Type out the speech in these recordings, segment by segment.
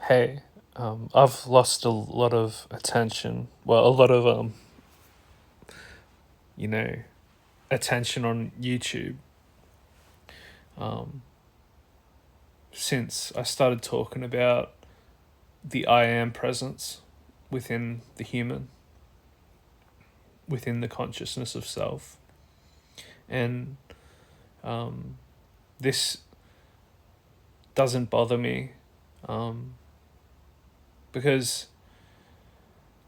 Hey, I've lost a lot of attention. Well, a lot of you know, attention on YouTube. Um, since I started talking about the I am presence within the human, within the consciousness of self, and um, this doesn't bother me, um, because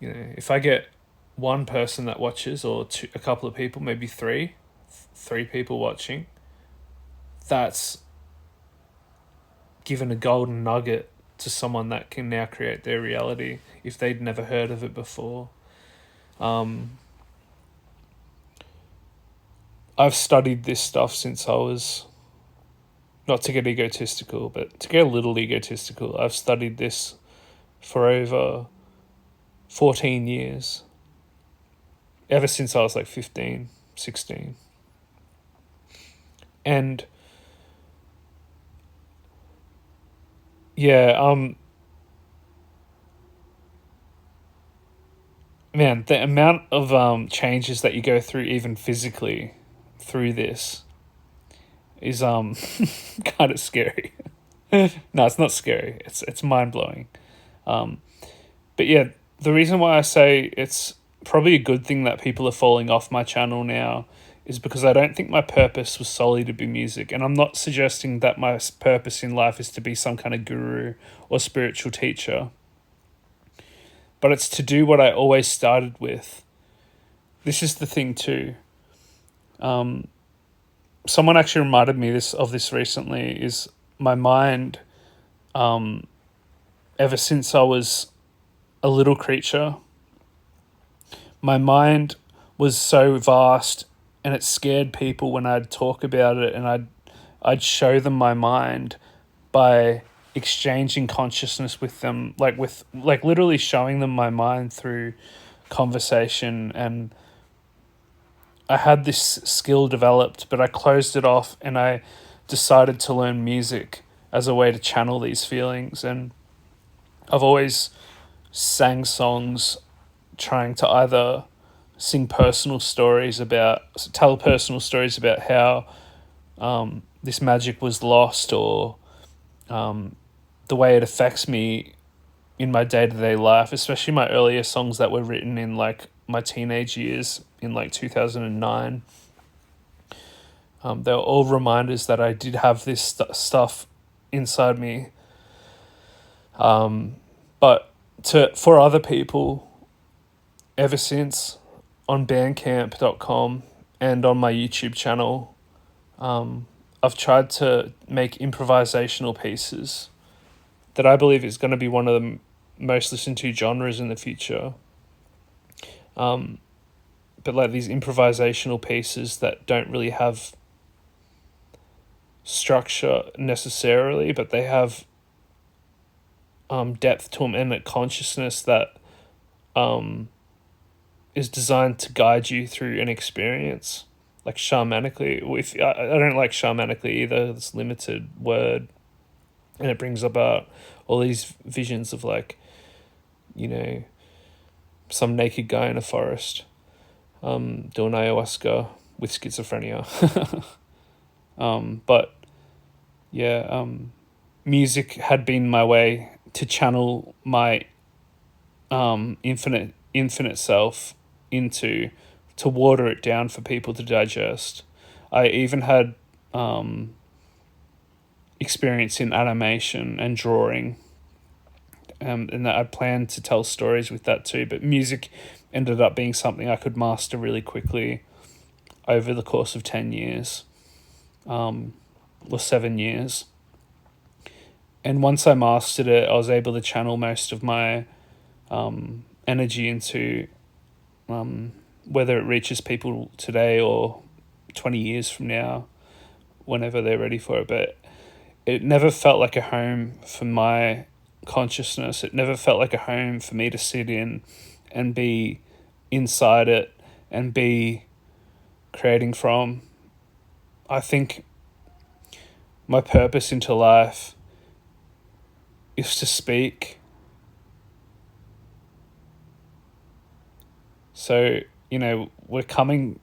if I get one person that watches or a couple of people, maybe three people watching, that's given a golden nugget to someone that can now create their reality if they'd never heard of it before. I've studied this stuff since I was, not to get egotistical, but to get a little egotistical, I've studied this for over 14 years. Ever since I was like 15, 16. And yeah, man, the amount of changes that you go through even physically through this is kind of scary. No, it's not scary. It's mind-blowing. But yeah, the reason why I say it's probably a good thing that people are falling off my channel now is because I don't think my purpose was solely to be music. And I'm not suggesting that my purpose in life is to be some kind of guru or spiritual teacher. But it's to do what I always started with. This is the thing too. Someone actually reminded me of this recently, is my mind, ever since I was a little creature, my mind was so vast and it scared people when I'd talk about it, and I'd show them my mind by exchanging consciousness with them, like literally showing them my mind through conversation. And I had this skill developed, but I closed it off and I decided to learn music as a way to channel these feelings. And I've always sang songs trying to either tell personal stories about how this magic was lost, or the way it affects me in my day-to-day life, especially my earlier songs that were written in like my teenage years in like 2009. They were all reminders that I did have this stuff inside me. But for other people, ever since, on bandcamp.com and on my YouTube channel, I've tried to make improvisational pieces that I believe is going to be one of the most listened to genres in the future. But like these improvisational pieces that don't really have structure necessarily, but they have depth to them and a consciousness that is designed to guide you through an experience, like shamanically. If I don't like shamanically either, this limited word, and it brings about all these visions of like, some naked guy in a forest, doing ayahuasca with schizophrenia. But yeah, music had been my way to channel my infinite self to water it down for people to digest. I even had experience in animation and drawing, and that I planned to tell stories with that too, but music ended up being something I could master really quickly over the course of 10 years, or 7 years. And once I mastered it, I was able to channel most of my energy into whether it reaches people today or 20 years from now, whenever they're ready for it. But it never felt like a home for my consciousness. It never felt like a home for me to sit in and be inside it and be creating from. I think my purpose into life is to speak. So, we're coming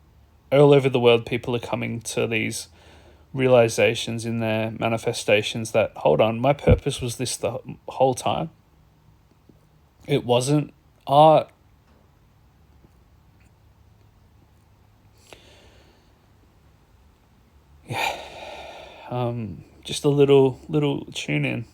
all over the world, people are coming to these realizations in their manifestations that, hold on, my purpose was this the whole time. It wasn't art. Yeah. Just a little tune in.